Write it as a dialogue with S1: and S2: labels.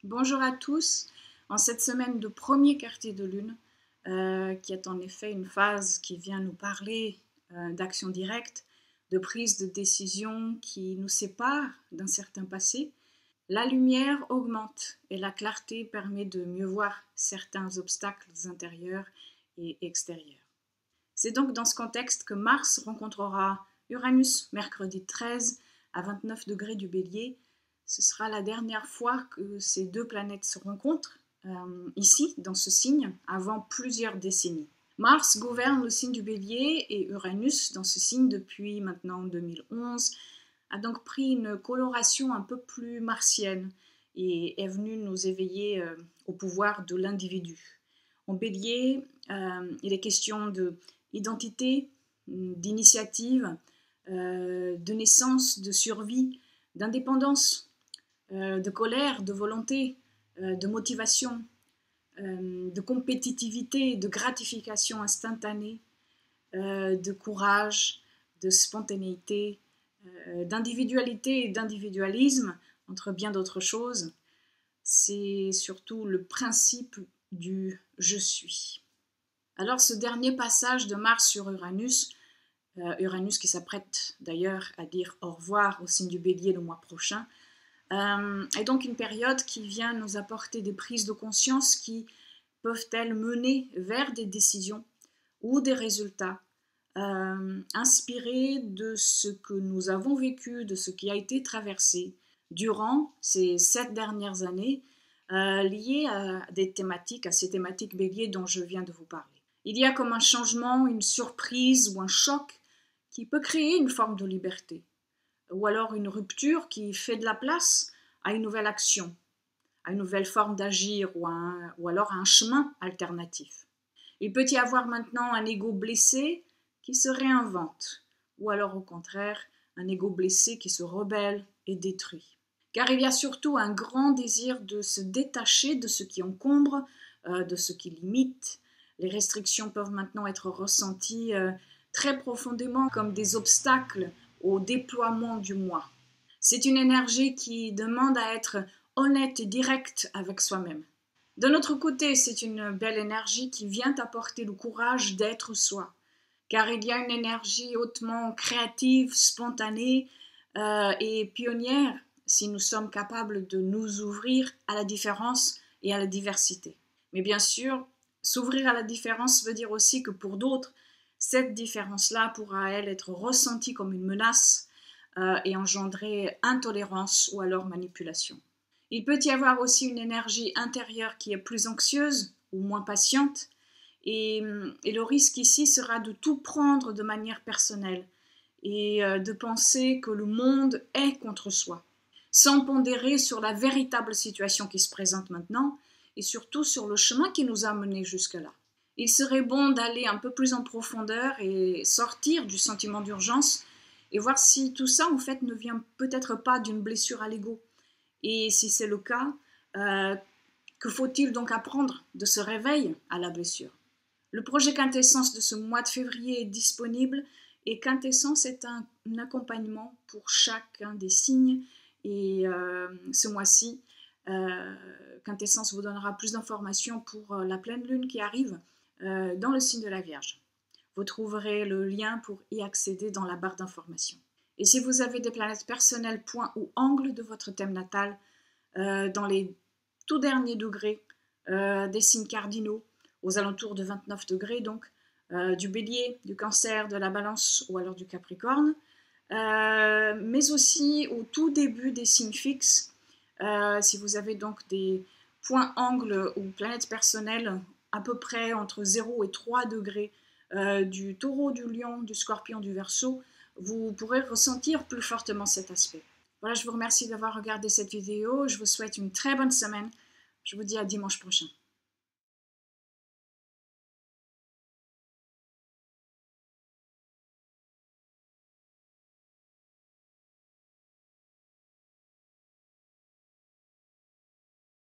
S1: Bonjour à tous. En cette semaine de premier quartier de lune, qui est en effet une phase qui vient nous parler d'action directe, de prise de décision qui nous sépare d'un certain passé, la lumière augmente et la clarté permet de mieux voir certains obstacles intérieurs et extérieurs. C'est donc dans ce contexte que Mars rencontrera Uranus mercredi 13 à 29 degrés du Bélier. Ce sera la dernière fois que ces deux planètes se rencontrent ici, dans ce signe, avant plusieurs décennies. Mars gouverne le signe du Bélier et Uranus, dans ce signe depuis maintenant 2011, a donc pris une coloration un peu plus martienne et est venu nous éveiller au pouvoir de l'individu. En Bélier, il est question d'identité, d'initiative, de naissance, de survie, d'indépendance, de colère, de volonté, de motivation, de compétitivité, de gratification instantanée, de courage, de spontanéité, d'individualité et d'individualisme, entre bien d'autres choses. C'est surtout le principe du « je suis ». Alors ce dernier passage de Mars sur Uranus, Uranus qui s'apprête d'ailleurs à dire au revoir au signe du Bélier le mois prochain, est donc une période qui vient nous apporter des prises de conscience qui peuvent-elles mener vers des décisions ou des résultats inspirés de ce que nous avons vécu, de ce qui a été traversé durant ces 7 dernières années, liées à ces thématiques Bélier dont je viens de vous parler. Il y a comme un changement, une surprise ou un choc qui peut créer une forme de liberté, ou alors une rupture qui fait de la place à une nouvelle action, à une nouvelle forme d'agir ou alors à un chemin alternatif. Il peut y avoir maintenant un ego blessé qui se réinvente, ou alors au contraire un ego blessé qui se rebelle et détruit. Car il y a surtout un grand désir de se détacher de ce qui encombre, de ce qui limite. Les restrictions peuvent maintenant être ressenties très profondément comme des obstacles au déploiement du moi. C'est une énergie qui demande à être honnête et directe avec soi-même. De notre côté, c'est une belle énergie qui vient apporter le courage d'être soi, car il y a une énergie hautement créative, spontanée et pionnière si nous sommes capables de nous ouvrir à la différence et à la diversité. Mais bien sûr, s'ouvrir à la différence veut dire aussi que pour d'autres, cette différence-là pourra, elle, être ressentie comme une menace et engendrer intolérance ou alors manipulation. Il peut y avoir aussi une énergie intérieure qui est plus anxieuse ou moins patiente, et le risque ici sera de tout prendre de manière personnelle et de penser que le monde est contre soi, sans pondérer sur la véritable situation qui se présente maintenant et surtout sur le chemin qui nous a menés jusque-là. Il serait bon d'aller un peu plus en profondeur et sortir du sentiment d'urgence et voir si tout ça en fait ne vient peut-être pas d'une blessure à l'ego. Et si c'est le cas, que faut-il donc apprendre de ce réveil à la blessure? Le projet Quintessence de ce mois de février est disponible et Quintessence est un accompagnement pour chacun des signes. Et ce mois-ci, Quintessence vous donnera plus d'informations pour la pleine lune qui arrive dans le signe de la Vierge. Vous trouverez le lien pour y accéder dans la barre d'informations. Et si vous avez des planètes personnelles, points ou angles de votre thème natal, dans les tout derniers degrés des signes cardinaux, aux alentours de 29 degrés, donc, du Bélier, du Cancer, de la Balance ou alors du Capricorne, mais aussi au tout début des signes fixes, si vous avez donc des points angles ou planètes personnelles à peu près entre 0 et 3 degrés du Taureau, du Lion, du Scorpion, du Verseau, vous pourrez ressentir plus fortement cet aspect. Voilà, je vous remercie d'avoir regardé cette vidéo. Je vous souhaite une très bonne semaine. Je vous dis à dimanche prochain.